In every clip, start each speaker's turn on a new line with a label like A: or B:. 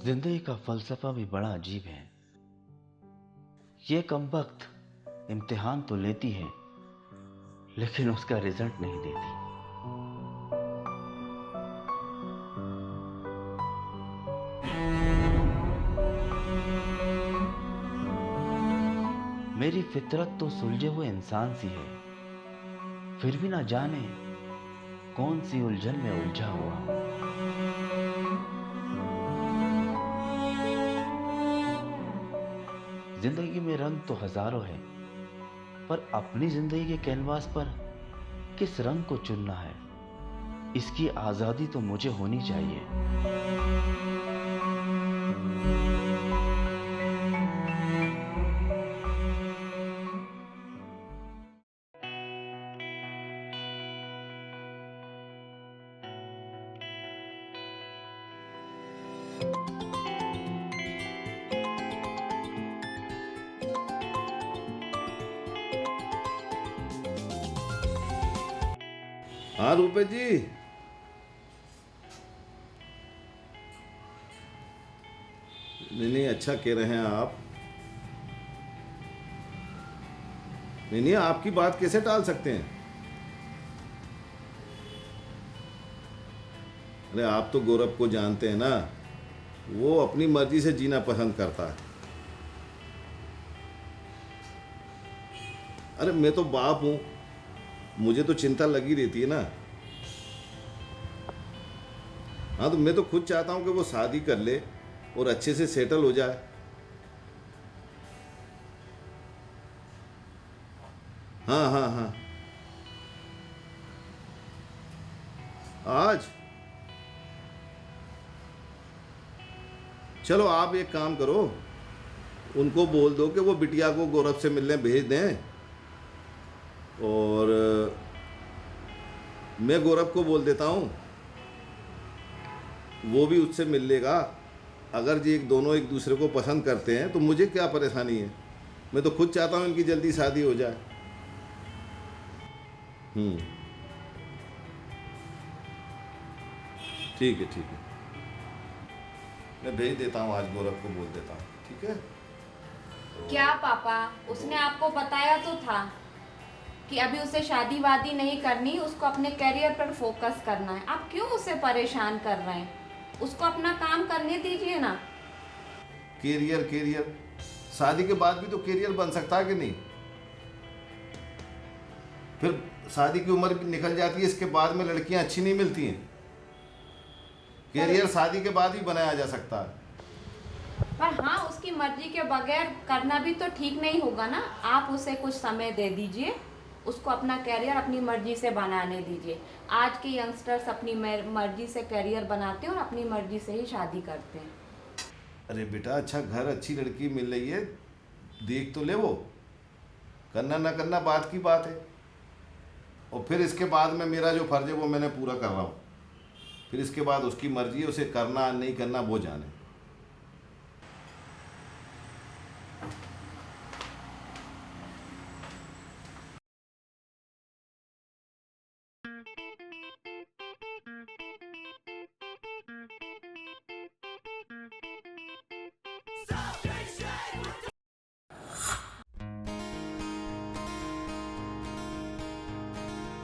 A: जिंदगी का फलसफा भी बड़ा अजीब है। ये कमबख्त इम्तिहान तो लेती है, लेकिन उसका रिजल्ट नहीं देती। मेरी फितरत तो सुलझे हुए इंसान सी है, फिर भी ना जाने कौन सी उलझन में उलझा हुआ हूं। जिंदगी में रंग तो हजारों है, पर अपनी जिंदगी के कैनवास पर किस रंग को चुनना है, इसकी आजादी तो मुझे होनी चाहिए।
B: हाँ रूपे जी। नहीं नहीं, अच्छा कह रहे हैं आप। नहीं नहीं, आपकी बात कैसे टाल सकते हैं। अरे आप तो गौरव को जानते हैं ना, वो अपनी मर्जी से जीना पसंद करता है। अरे मैं तो बाप हूं, मुझे तो चिंता लगी रहती है ना। हाँ तो मैं तो खुद चाहता हूं कि वो शादी कर ले और अच्छे से सेटल हो जाए। हाँ हाँ हाँ, आज चलो आप एक काम करो, उनको बोल दो कि वो बिटिया को गौरव से मिलने भेज दें, और मैं गौरव को बोल देता हूँ, वो भी उससे मिल लेगा। अगर जी एक दोनों एक दूसरे को पसंद करते हैं तो मुझे क्या परेशानी है। मैं तो खुद चाहता हूँ इनकी जल्दी शादी हो जाए। ठीक है ठीक है, मैं भेज देता हूँ, आज गौरव को बोल देता हूँ। ठीक है।
C: क्या पापा, उसने आपको बताया तो था कि अभी उसे शादी वादी नहीं करनी, उसको अपने करियर पर फोकस करना है। आप क्यों उसे परेशान कर रहे हैं? उसको अपना काम करने दीजिए ना।
B: कैरियर कैरियर, शादी के बाद भी तो कैरियर बन सकता है कि नहीं। फिर शादी की उम्र भी निकल जाती है, इसके बाद में लड़कियां अच्छी नहीं मिलती हैं। कैरियर शादी के बाद ही बनाया जा सकता है।
C: पर हाँ, उसकी मर्जी के बगैर करना भी तो ठीक नहीं होगा ना। आप उसे कुछ समय दे दीजिए, उसको अपना कैरियर अपनी मर्जी से बनाने दीजिए। आज के यंगस्टर्स अपनी मर्जी से कैरियर बनाते हैं और अपनी मर्जी से ही शादी करते हैं।
B: अरे बेटा, अच्छा घर, अच्छी लड़की मिल रही है, देख तो ले। वो करना ना करना बात की बात है, और फिर इसके बाद में मेरा जो फर्ज है वो मैंने पूरा कर रहा हूँ। फिर इसके बाद उसकी मर्जी है, उसे करना नहीं करना वो जाने।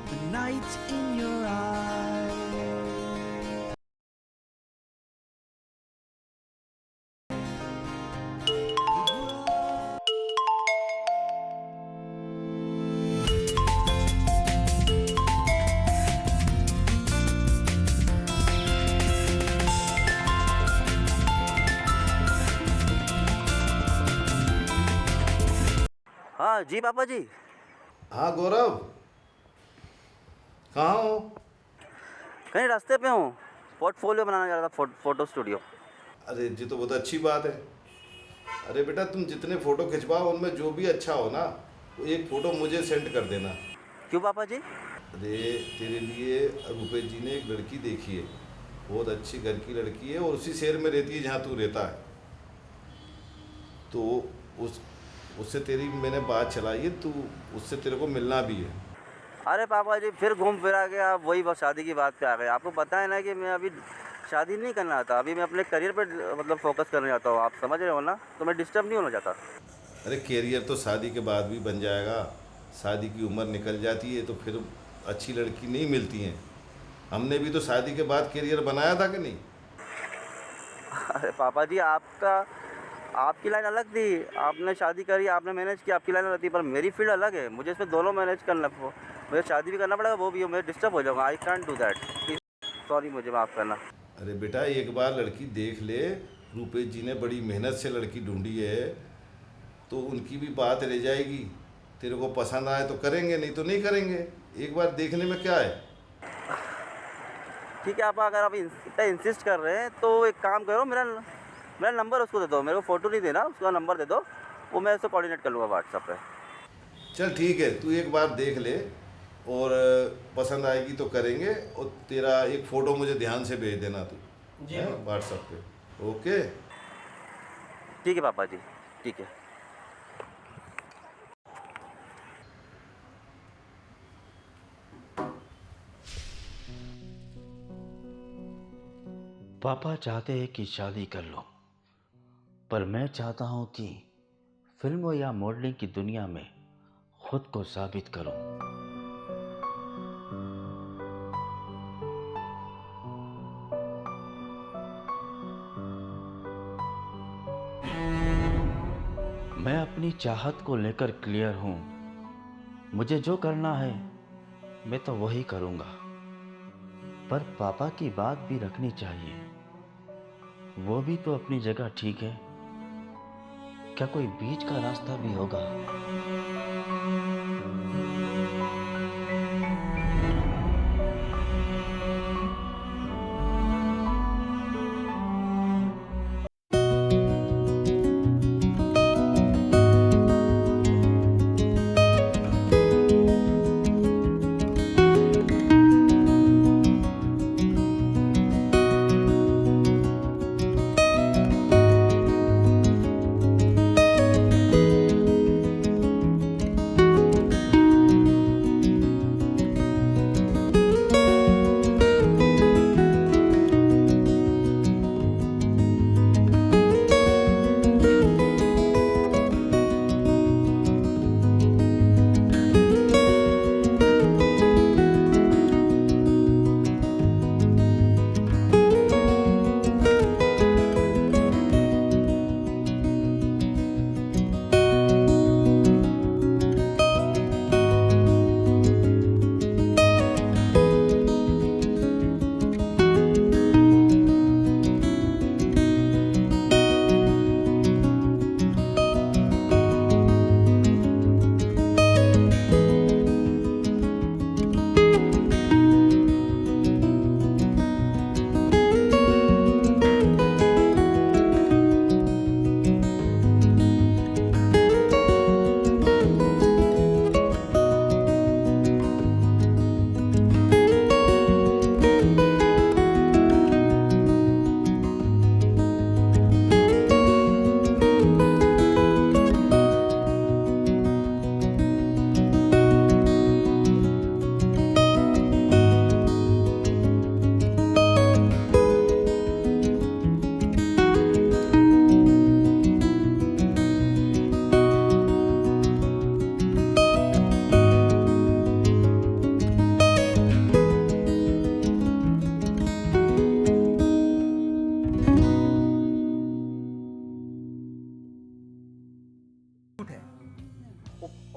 D: The night in your eyes.
A: हाँ जी पापा जी।
B: हाँ गौरव, कहाँ हो?
A: कहीं रास्ते पे हूँ, पोर्टफोलियो बनाने जा रहा था, फोटो स्टूडियो।
B: अरे ये तो बहुत अच्छी बात है। अरे बेटा, तुम जितने फ़ोटो खिंचवाओ उनमें जो भी अच्छा हो ना, वो एक फ़ोटो मुझे सेंड कर देना।
A: क्यों पापा जी?
B: अरे तेरे लिए रुपेश जी ने एक लड़की देखी है, बहुत अच्छी घर की लड़की है, और उसी शहर में रहती है जहाँ तू रहता है। तो उससे तेरी मैंने बात चलाई है, तू उससे तेरे को मिलना भी है।
E: अरे पापा जी फिर घूम फिरा के आप वही बस शादी की बात पे आ गए। आपको पता है ना कि मैं अभी शादी नहीं करना चाहता, अभी मैं अपने करियर पे मतलब फोकस करना चाहता हूँ, आप समझ रहे हो ना, तो मैं डिस्टर्ब नहीं होना चाहता।
B: अरे कैरियर तो शादी के बाद भी बन जाएगा। शादी की उम्र निकल जाती है तो फिर अच्छी लड़की नहीं मिलती हैं। हमने भी तो शादी के बाद कैरियर बनाया था कि नहीं?
E: अरे पापा जी आपकी लाइन अलग थी, आपने शादी करी, आपने मैनेज किया, आपकी लाइन अलग थी, पर मेरी फील्ड अलग है, मुझे इसमें दोनों मैनेज करना, मुझे शादी भी करना पड़ेगा, वो भी, मैं डिस्टर्ब हो जाऊँगा। I can't do that, please sorry, मुझे माफ़ करना।
B: अरे बेटा एक बार लड़की देख ले। रूपेश जी ने बड़ी मेहनत से लड़की ढूंढी है, तो उनकी भी बात रह जाएगी। तेरे को पसंद आए तो करेंगे, नहीं तो नहीं करेंगे। एक बार देखने में क्या है?
E: ठीक है आप, अगर आप इतना इंसिस्ट कर रहे हैं तो एक काम करो, मेरा नंबर उसको दे दो, मेरे को फ़ोटो नहीं देना, उसका नंबर दे दो, वो मैं उससे कोऑर्डिनेट कर लूँगा व्हाट्सएप पे।
B: चल ठीक है, तू एक बार देख ले और पसंद आएगी तो करेंगे। और तेरा एक फ़ोटो मुझे ध्यान से भेज देना तू व्हाट्सएप पे। ओके
E: ठीक है पापा जी, ठीक है।
A: पापा चाहते हैं कि शादी कर लो, पर मैं चाहता हूं कि फिल्मों या मॉडलिंग की दुनिया में खुद को साबित करूं। मैं अपनी चाहत को लेकर क्लियर हूं। मुझे जो करना है मैं तो वही करूंगा, पर पापा की बात भी रखनी चाहिए। वो भी तो अपनी जगह ठीक है। क्या कोई बीच का रास्ता भी होगा?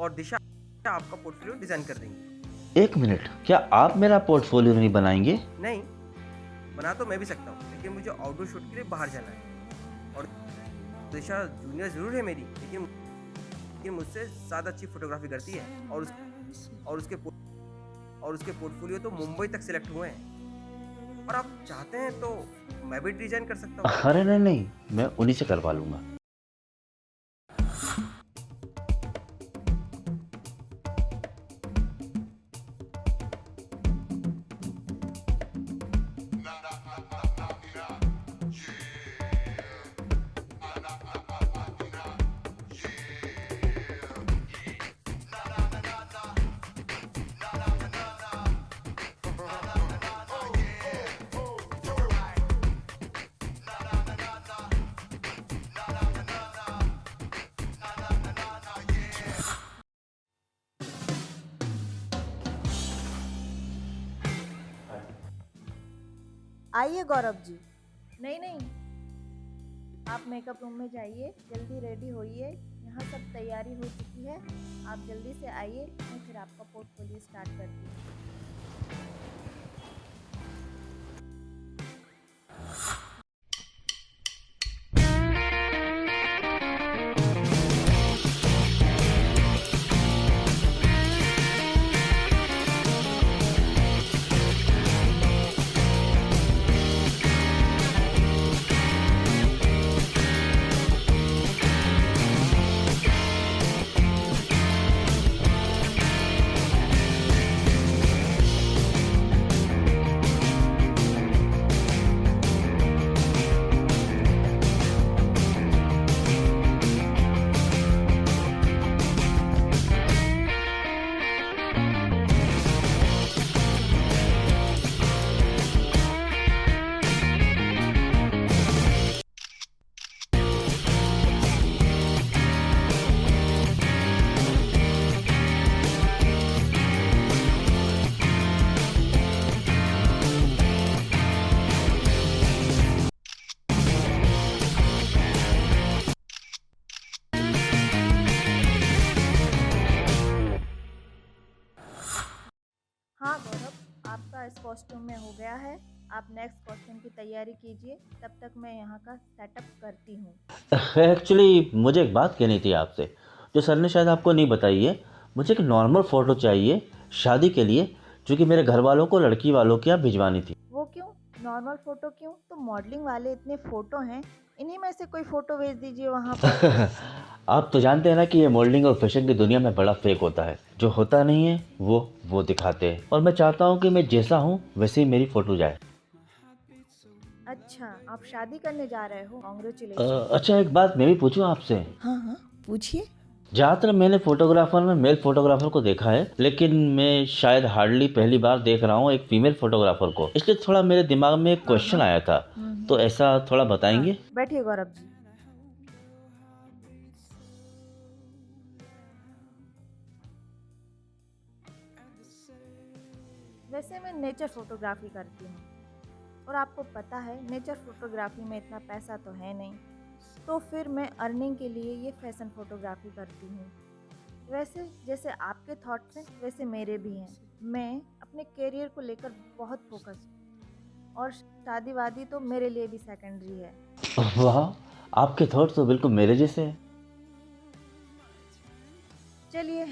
F: और दिशा आपका पोर्टफोलियो डिजाइन कर देंगी।
A: एक मिनट, क्या आप मेरा पोर्टफोलियो नहीं बनाएंगे?
F: नहीं, बना तो मैं भी सकता हूँ, लेकिन मुझे आउटडोर शूट के लिए बाहर जाना है। और दिशा जूनियर ज़रूर है मेरी, लेकिन मुझसे ज़्यादा अच्छी फोटोग्राफी करती है। और उसके पोर्टफोलियो तो मुंबई तक सिलेक्ट हुए हैं। और आप चाहते हैं तो मैं भी डिजाइन कर सकता हूँ।
A: अरे नहीं, मैं उन्हीं से करवा लूँगा।
G: आइए गौरव जी। नहीं नहीं, आप मेकअप रूम में जाइए, जल्दी रेडी होइए, यहाँ सब तैयारी हो चुकी है। आप जल्दी से आइए, मैं फिर आपका पोर्टफोलियो स्टार्ट करती हूँ। हाँ गौरव, आपका इस कॉस्ट्यूम में हो गया है। आप नेक्स्ट कॉस्ट्यूम की तैयारी कीजिए, तब तक मैं यहाँ का सेटअप करती हूँ।
A: एक्चुअली मुझे एक बात कहनी थी आपसे, जो सर ने शायद आपको नहीं बताई है। मुझे एक नॉर्मल फ़ोटो चाहिए शादी के लिए, जो कि मेरे घर वालों को लड़की वालों के यहाँ भिजवानी थी।
G: वो क्यों? नॉर्मल फ़ोटो क्यों? तो मॉडलिंग वाले इतने फ़ोटो हैं, इन्हीं में से कोई फ़ोटो भेज दीजिए वहाँ पर।
A: आप तो जानते हैं ना कि ये मॉडलिंग और फैशन की दुनिया में बड़ा फेक होता है। जो होता नहीं है वो दिखाते हैं, और मैं चाहता हूँ कि मैं जैसा हूँ वैसे ही मेरी फ़ोटो जाए।
G: अच्छा, आप शादी करने जा रहे हो? कॉन्ग्रेचुलेशन।
A: अच्छा, एक बात मैं भी पूछूं आपसे।
G: हाँ हाँ, पूछिए।
A: ज़्यादातर मैंने फोटोग्राफर में मेल फोटोग्राफर को देखा है, लेकिन मैं शायद हार्डली पहली बार देख रहा हूँ एक फीमेल फोटोग्राफर को। इसलिए थोड़ा मेरे दिमाग में एक क्वेश्चन आया था, तो ऐसा थोड़ा बताएंगे?
G: बैठिए गौरव जी। वैसे मैं नेचर फोटोग्राफी करती हूँ, और आपको पता है नेचर फोटोग्राफी में इतना पैसा तो है नहीं, तो फिर मैं अर्निंग के लिए ये फैशन फोटोग्राफी करती हूँ। वैसे जैसे आपके थॉट्स हैं वैसे मेरे भी हैं। मैं अपने करियर को लेकर बहुत फोकस हूँ, और शादी वादी तो मेरे लिए भी सेकेंडरी है।
A: वाह, आपके थॉट्स तो बिल्कुल मेरे जैसे हैं।
G: चलिए,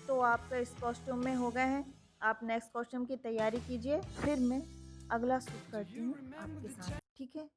G: तो आपका इस कॉस्ट्यूम में हो गए हैं। आप नेक्स्ट कॉस्ट्यूम की तैयारी कीजिए, फिर मैं अगला शूट करती हूँ आपके साथ, ठीक है?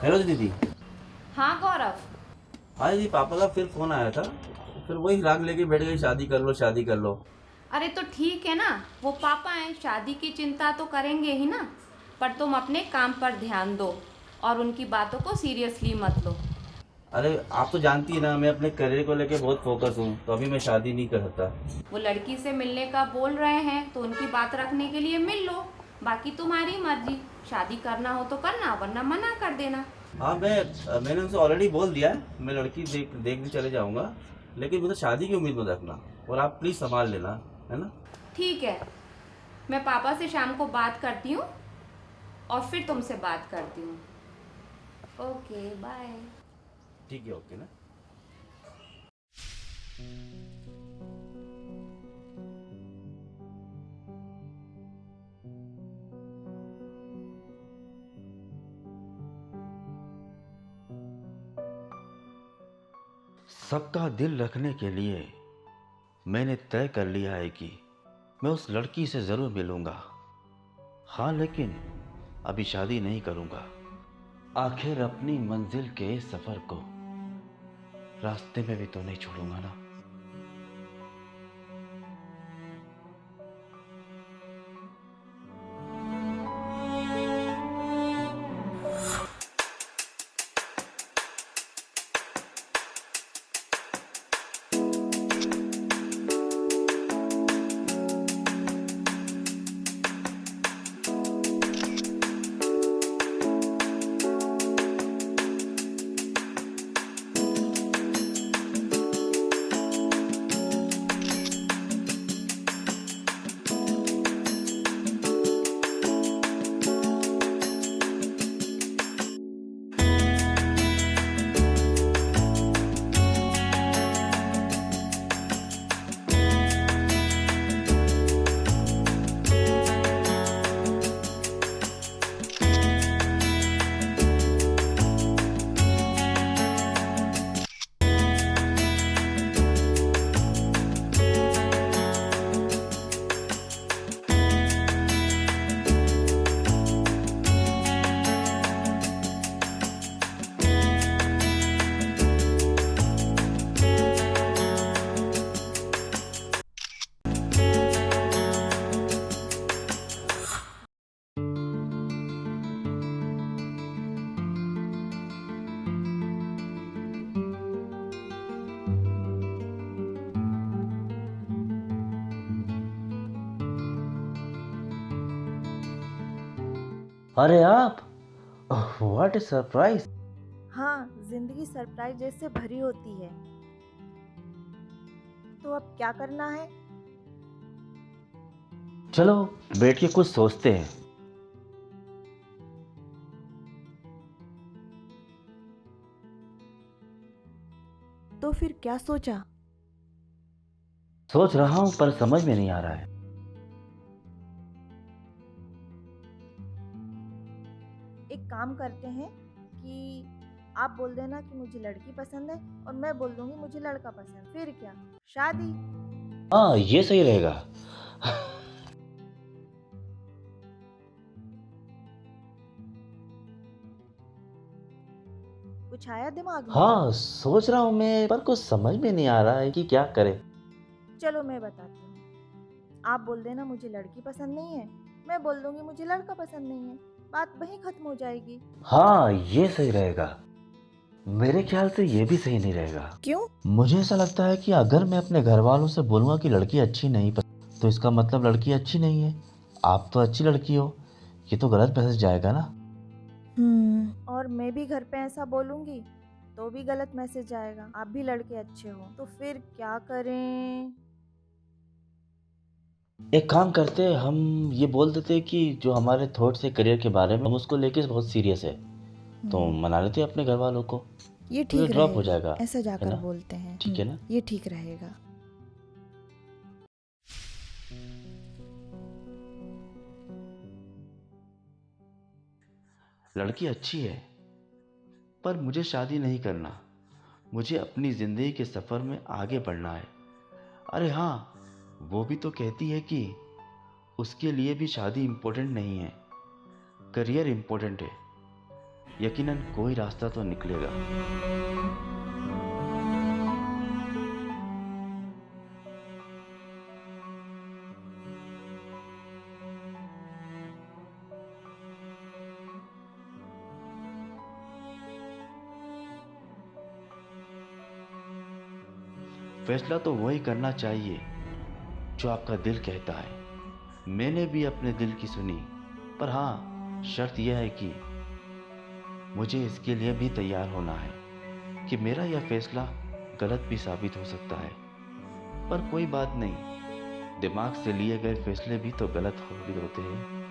E: हेलो दीदी।
C: हाँ गौरव,
E: हाँ दीदी, पापा का फिर फ़ोन आया था, फिर वही राग लेके बैठ गई, शादी कर लो शादी कर लो।
C: अरे तो ठीक है ना, वो पापा हैं, शादी की चिंता तो करेंगे ही ना, पर तुम अपने काम पर ध्यान दो और उनकी बातों को सीरियसली मत लो।
E: अरे आप तो जानती है ना, मैं अपने करियर को लेके बहुत फोकस हूँ, तो अभी मैं शादी नहीं कर सकता।
C: वो लड़की से मिलने का बोल रहे हैं तो उनकी बात रखने के लिए मिल लो, बाकी तुम्हारी मर्जी, शादी करना हो तो करना वरना मना कर देना।
E: हाँ मैंने उनसे ऑलरेडी बोल दिया है, मैं लड़की देखने चले जाऊँगा, लेकिन मुझे शादी की उम्मीद मत रखना, और आप प्लीज़ संभाल लेना, है ना।
C: ठीक है, मैं पापा से शाम को बात करती हूँ और फिर तुमसे बात करती हूँ। Okay bye.
E: ठीक है, ओके ना।
A: सबका दिल रखने के लिए मैंने तय कर लिया है कि मैं उस लड़की से ज़रूर मिलूंगा। हाँ, लेकिन अभी शादी नहीं करूंगा। आखिर अपनी मंजिल के इस सफ़र को रास्ते में भी तो नहीं छोड़ूंगा ना। अरे आप, व्हाट ए सरप्राइज।
G: हाँ, जिंदगी सरप्राइज जैसे भरी होती है। तो अब क्या करना है?
A: चलो बैठ के कुछ सोचते हैं।
G: तो फिर क्या सोचा?
A: सोच रहा हूं पर समझ में नहीं आ रहा है।
G: एक काम करते हैं कि आप बोल देना कि मुझे लड़की पसंद है और मैं बोल दूंगी मुझे लड़का पसंद, फिर क्या, शादी।
A: हाँ, ये सही रहेगा।
G: कुछ आया दिमाग में?
A: हाँ, सोच रहा हूँ मैं, पर कुछ समझ में नहीं आ रहा है कि क्या करें।
G: चलो मैं बताती हूँ। आप बोल देना मुझे लड़की पसंद नहीं है, मैं बोल दूंगी मुझे लड़का पसंद नहीं है, बात वहीं खत्म हो जाएगी।
A: हाँ, ये सही रहेगा। मेरे ख्याल से ये भी सही नहीं रहेगा।
G: क्यों?
A: मुझे ऐसा लगता है कि अगर मैं अपने घर वालों से बोलूँगा कि लड़की अच्छी नहीं पसंद, तो इसका मतलब लड़की अच्छी नहीं है। आप तो अच्छी लड़की हो, ये तो गलत मैसेज जाएगा ना।
G: और मैं भी घर पे ऐसा बोलूंगी तो भी गलत मैसेज आएगा, आप भी लड़के अच्छे हो, तो फिर क्या करें?
A: एक काम करते, हम ये बोल देते कि जो हमारे थॉट्स है करियर के बारे में, हम उसको लेके बहुत सीरियस है, तो मना लेते हैं अपने घर वालों को,
G: ये
A: तो
G: ठीक
A: ड्रॉप हो
G: रहेगा,
A: जाएगा,
G: ऐसा
A: है
G: जाकर
A: ना?
G: बोलते हैं।
A: ठीक है ना?
G: ये ठीक रहेगा।
A: लड़की अच्छी है, पर मुझे शादी नहीं करना। मुझे अपनी ज़िंदगी के सफ़र में आगे बढ़ना है। अरे हाँ, वो भी तो कहती है कि उसके लिए भी शादी इम्पोर्टेंट नहीं है, करियर इम्पोर्टेंट है। यकीनन कोई रास्ता तो निकलेगा। फैसला तो वही करना चाहिए जो आपका दिल कहता है। मैंने भी अपने दिल की सुनी, पर हाँ, शर्त यह है कि मुझे इसके लिए भी तैयार होना है कि मेरा यह फैसला गलत भी साबित हो सकता है। पर कोई बात नहीं, दिमाग से लिए गए फैसले भी तो गलत साबित होते हैं।